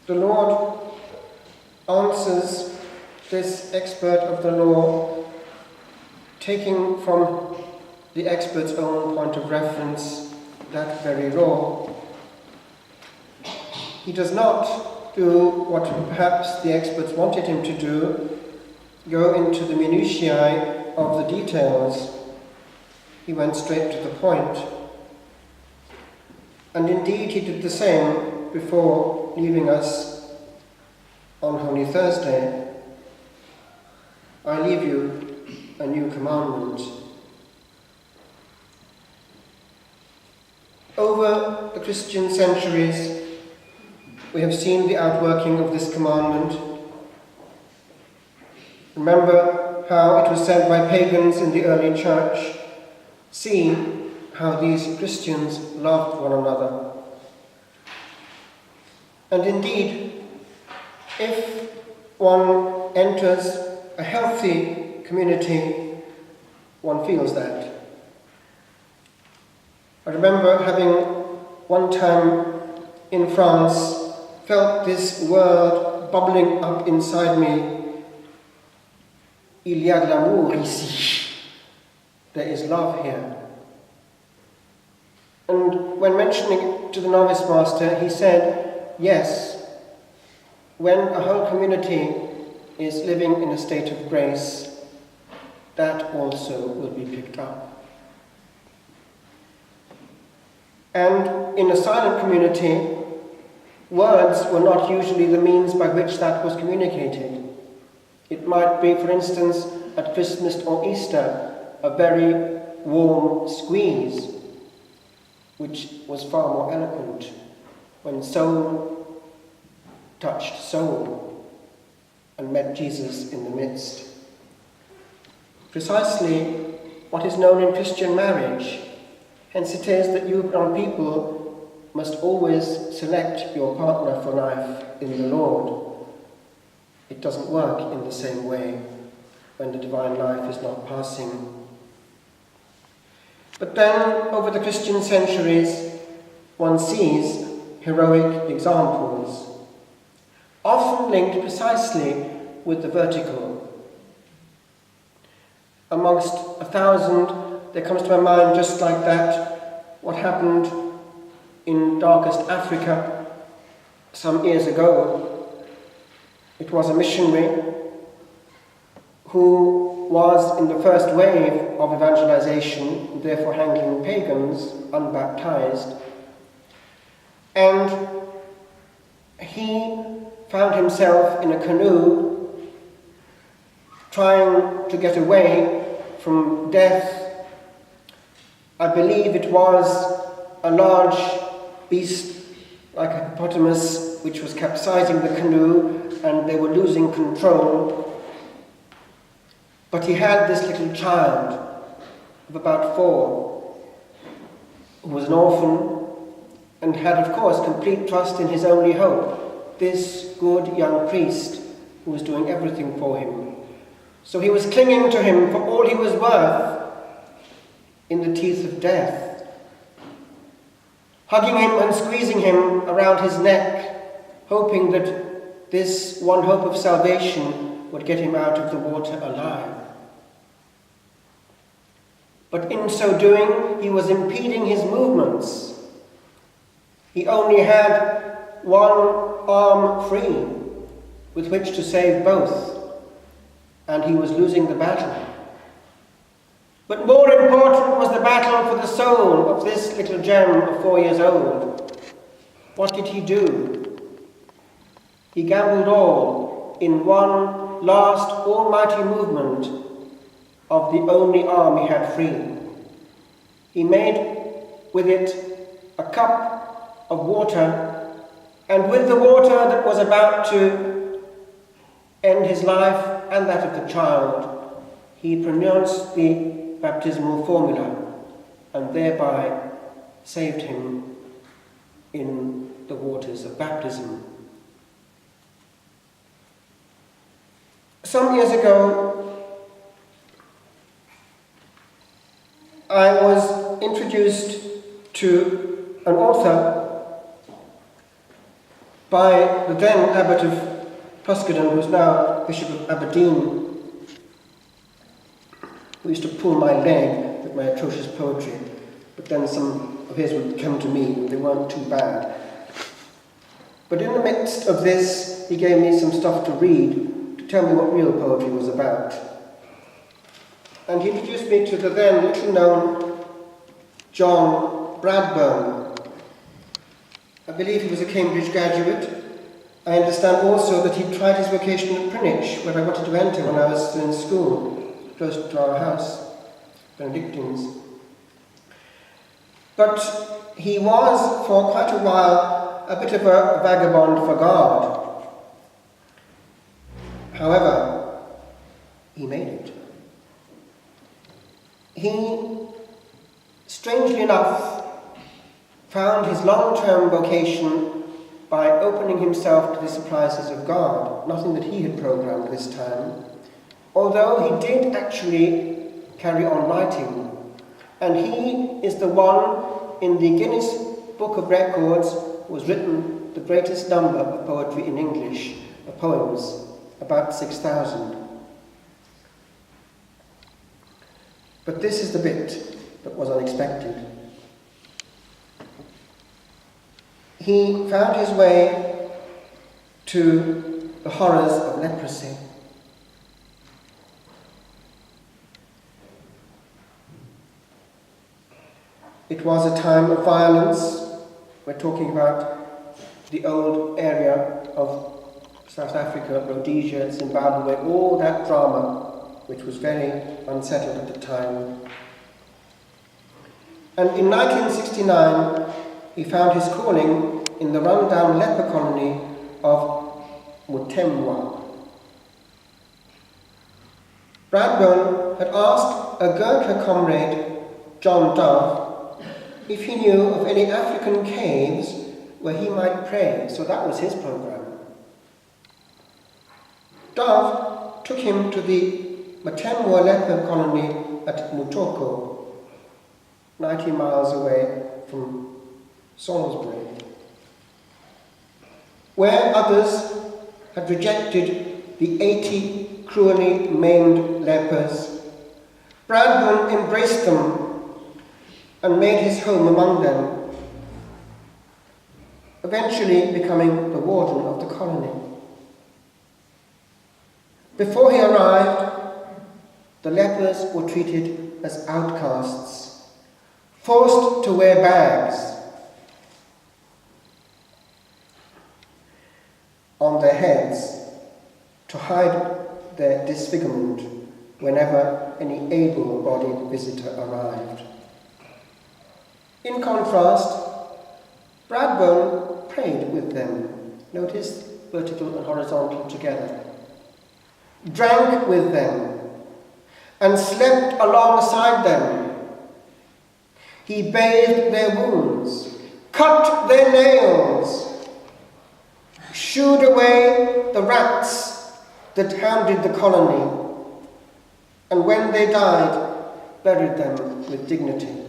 the Lord answers this expert of the law, taking from the expert's own point of reference that very law. He does not do what perhaps the experts wanted him to do, go into the minutiae of the details. He went straight to the point. And indeed he did the same before leaving us on Holy Thursday. I leave you a new commandment. Over the Christian centuries, we have seen the outworking of this commandment. Remember how it was said by pagans in the early church, "See how these Christians loved one another." And indeed, if one enters a healthy community, one feels that. I remember having one time in France felt this word bubbling up inside me. Il y a de l'amour ici. There is love here. And when mentioning it to the novice master, he said, yes, when a whole community is living in a state of grace, that also will be picked up. And in a silent community, words were not usually the means by which that was communicated. It might be, for instance, at Christmas or Easter, a very warm squeeze, which was far more eloquent when soul touched soul and met Jesus in the midst. Precisely what is known in Christian marriage. Hence it is that you young people must always select your partner for life in the Lord. It doesn't work in the same way when the divine life is not passing. But then, over the Christian centuries, one sees heroic examples, often linked precisely with the vertical. Amongst 1,000, there comes to my mind just like that what happened in darkest Africa some years ago. It was a missionary who was in the first wave of evangelization, therefore handling pagans, unbaptized, and he found himself in a canoe trying to get away from death. I believe it was a large beast like a hippopotamus which was capsizing the canoe, and they were losing control. But he had this little child of about 4 who was an orphan and had, of course, complete trust in his only hope, this good young priest who was doing everything for him. So he was clinging to him for all he was worth in the teeth of death, hugging him and squeezing him around his neck, hoping that this one hope of salvation would get him out of the water alive. But in so doing, he was impeding his movements. He only had one arm free with which to save both, and he was losing the battle. But more important was the battle for the soul of this little gem of 4 years old. What did he do? He gambled all in one last almighty movement of the only arm he had free. He made with it a cup of water, and with the water that was about to end his life and that of the child, he pronounced the baptismal formula and thereby saved him in the waters of baptism. Some years ago, I was introduced to an author by the then Abbot of Tuscadon, who is now Bishop of Aberdeen, who used to pull my leg with my atrocious poetry, but then some of his would come to me and they weren't too bad. But in the midst of this, he gave me some stuff to read to tell me what real poetry was about. And he introduced me to the then little-known John Bradburn. I believe he was a Cambridge graduate. I understand also that he tried his vocation at Greenwich, where I wanted to enter when I was in school, close to our house, Benedictines. But he was, for quite a while, a bit of a vagabond for God. However, he made it. He, strangely enough, found his long-term vocation by opening himself to the surprises of God, nothing that he had programmed this time, although he did actually carry on writing. And he is the one in the Guinness Book of Records who has written the greatest number of poetry in English, of poems, about 6,000. But this is the bit that was unexpected. He found his way to the horrors of leprosy. It was a time of violence. We're talking about the old area of South Africa, Rhodesia, Zimbabwe, all that drama, which was very unsettled at the time. And in 1969, he found his calling in the run-down leper colony of Mutemwa. Bradburn had asked a Gurkha comrade, John Dove, if he knew of any African caves where he might pray, so that was his program. Dove took him to the Mutemwa leper colony at Mutoko, 90 miles away from Salisbury, where others had rejected the 80 cruelly maimed lepers. Bradburn embraced them and made his home among them, eventually becoming the warden of the colony. Before he arrived, the lepers were treated as outcasts, forced to wear bags on their heads to hide their disfigurement whenever any able-bodied visitor arrived. In contrast, Bradburn prayed with them. Notice vertical and horizontal together. Drank with them and slept alongside them. He bathed their wounds, cut their nails, shooed away the rats that hounded the colony, and when they died, buried them with dignity.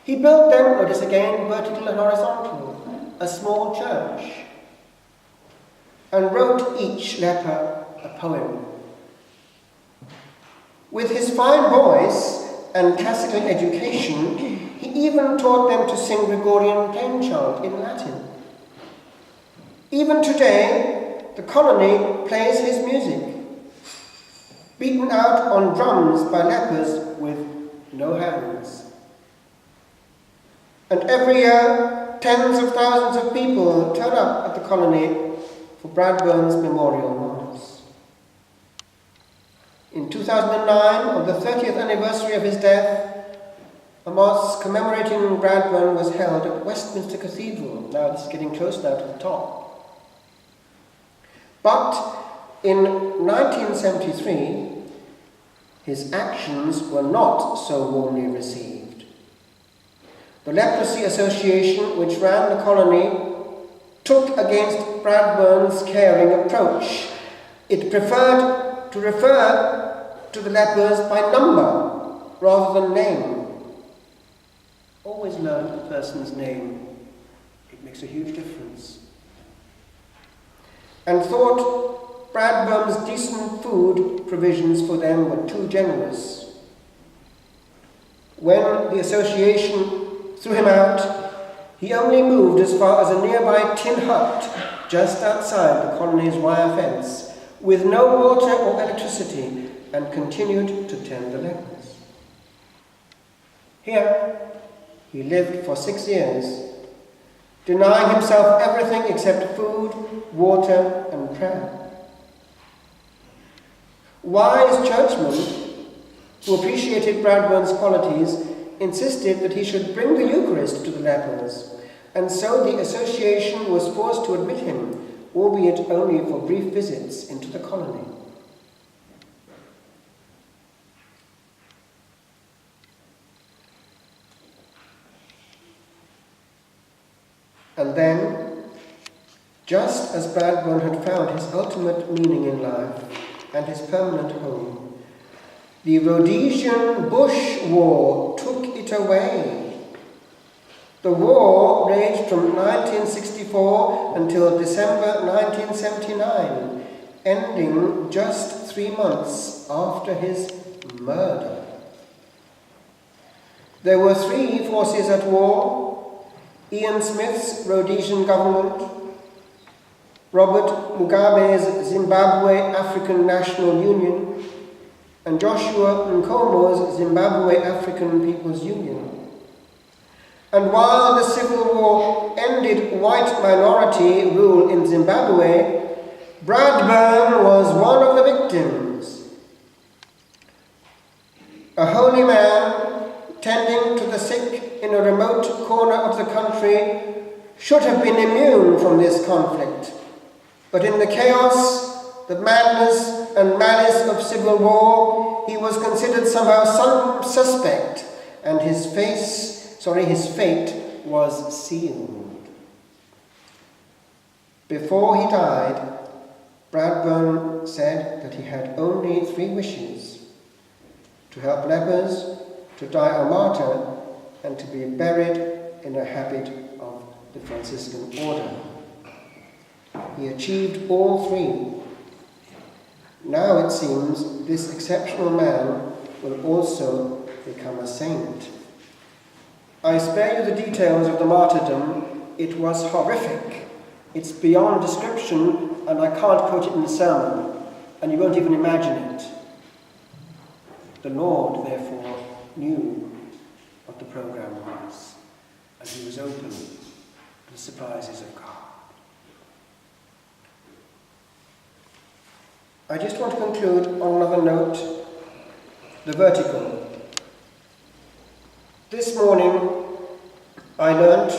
He built them, notice again, vertical and horizontal, a small church, and wrote each leper a poem. With his fine voice and classical education, he even taught them to sing Gregorian plain chant in Latin. Even today, the colony plays his music, beaten out on drums by lepers with no hands. And every year, tens of thousands of people turn up at the colony for Bradburn's memorial mass. In 2009, on the 30th anniversary of his death, a mass commemorating Bradburn was held at Westminster Cathedral. Now this is getting close now to the top. But in 1973, his actions were not so warmly received. The Leprosy Association, which ran the colony, took against Bradburn's caring approach. It preferred to refer to the lepers by number rather than name. Always learn a person's name. It makes a huge difference. And thought Bradburn's decent food provisions for them were too generous. When the association threw him out, he only moved as far as a nearby tin hut just outside the colony's wire fence, with no water or electricity, and continued to tend the lepers. Here, he lived for 6 years, denying himself everything except food, water, and prayer. Wise churchmen, who appreciated Bradburn's qualities, insisted that he should bring the Eucharist to the lepers, and so the association was forced to admit him, albeit only for brief visits into the colony. And then, just as Bradburn had found his ultimate meaning in life and his permanent home, the Rhodesian Bush War took it away. The war raged from 1964 until December 1979, ending just 3 months after his murder. There were 3 forces at war: Ian Smith's Rhodesian government, Robert Mugabe's Zimbabwe African National Union, and Joshua Nkomo's Zimbabwe African People's Union. And while the civil war ended white minority rule in Zimbabwe, Bradburn was one of the victims. A holy man tending to the sick in a remote corner of the country should have been immune from this conflict. But in the chaos, the madness and malice of civil war, he was considered somehow some suspect, and his fate was sealed. Before he died, Bradburn said that he had only 3 wishes: to help lepers, to die a martyr, and to be buried in a habit of the Franciscan order. He achieved all 3. Now it seems this exceptional man will also become a saint. I spare you the details of the martyrdom. It was horrific. It's beyond description, and I can't quote it in the sermon, and you won't even imagine it. The Lord, therefore, knew what the program was, and he was open to the surprises of God. I just want to conclude on another note, the vertical. This morning, I learnt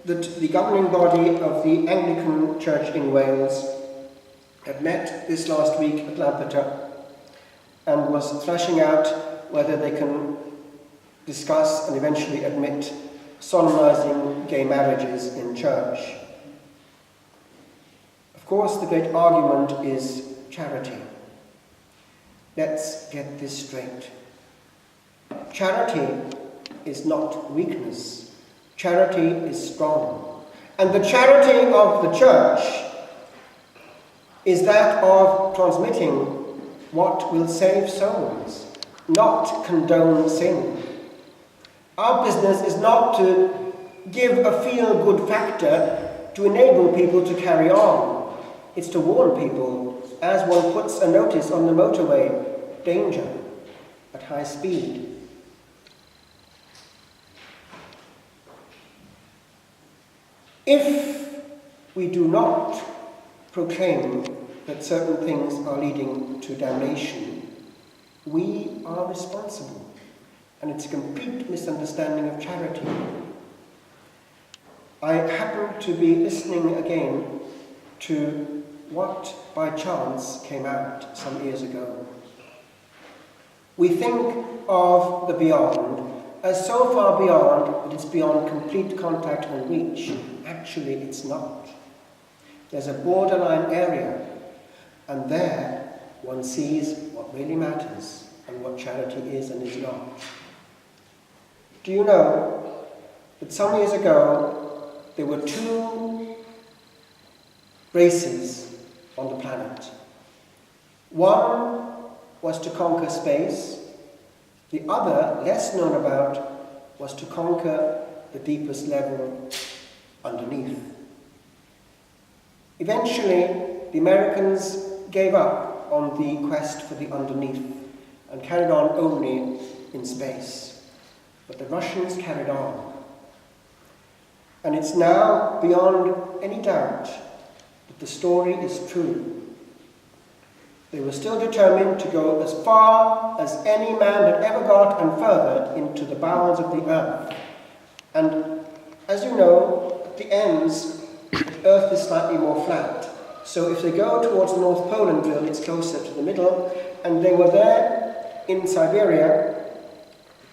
that the governing body of the Anglican Church in Wales had met this last week at Lampeter and was thrashing out whether they can discuss and eventually admit solemnizing gay marriages in church. Of course, the great argument is charity. Let's get this straight. Charity is not weakness. Charity is strong. And the charity of the church is that of transmitting what will save souls, not condone sin. Our business is not to give a feel-good factor to enable people to carry on. It's to warn people, as one puts a notice on the motorway, danger at high speed. If we do not proclaim that certain things are leading to damnation, we are responsible, and it's a complete misunderstanding of charity. I happened to be listening again to what by chance came out some years ago. We think of the beyond as so far beyond that it's beyond complete contact and reach. Actually, it's not. There's a borderline area, and there one sees what really matters and what charity is and is not. Do you know that some years ago there were two races on the planet. One was to conquer space. The other, less known about, was to conquer the deepest level underneath. Eventually, the Americans gave up on the quest for the underneath and carried on only in space. But the Russians carried on. And it's now beyond any doubt that the story is true. They were still determined to go as far as any man had ever got and further into the bowels of the earth. And as you know, at the ends, the earth is slightly more flat. So if they go towards the North Pole and drill, it's closer to the middle. And they were there in Siberia,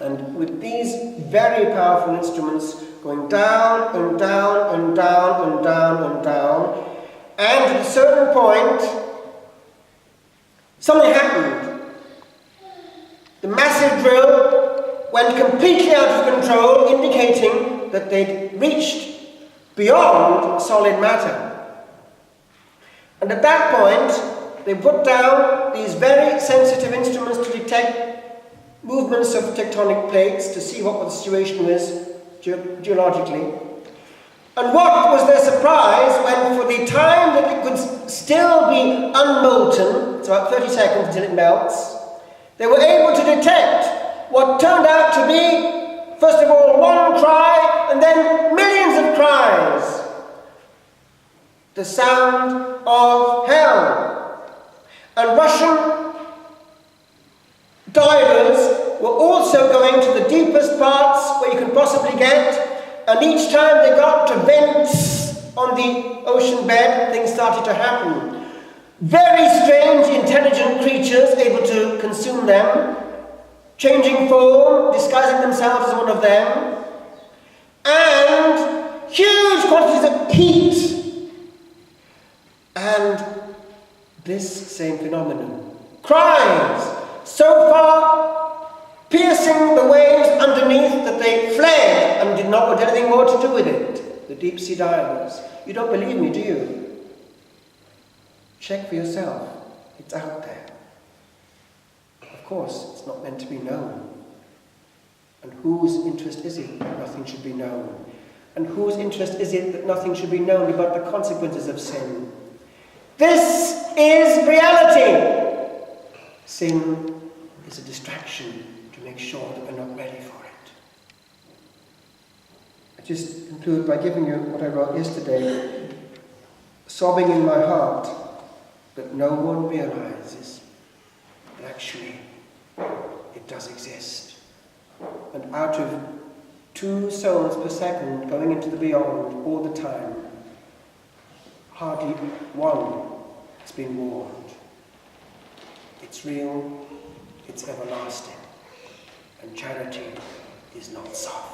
and with these very powerful instruments going down and down and down and down and down, and at a certain point, something happened. The massive drill went completely out of control, indicating that they'd reached beyond solid matter. And at that point, they put down these very sensitive instruments to detect movements of tectonic plates, to see what the situation was geologically. And what was their surprise when, for the time that it could still be unmolten, it's about 30 seconds until it melts, they were able to detect what turned out to be, first of all, one cry, and then millions of cries. The sound of hell. And Russian divers were also going to the deepest parts where you can possibly get, and each time they got to vents on the ocean bed, things started to happen. Very strange, intelligent creatures able to consume them, changing form, disguising themselves as one of them, and huge quantities of heat. And this same phenomenon, cries, so far piercing the waves underneath that they fled and did not want anything more to do with it. The deep sea divers. You don't believe me, do you? Check for yourself. It's out there. Of course, it's not meant to be known. And whose interest is it that nothing should be known? And whose interest is it that nothing should be known about the consequences of sin? This is reality. Sin is a distraction to make sure that we're not ready for it. I just conclude by giving you what I wrote yesterday, sobbing in my heart that no one realizes that actually it does exist. And out of 2 souls per second going into the beyond all the time, hardly one has been warned. It's real, it's everlasting, and charity is not soft.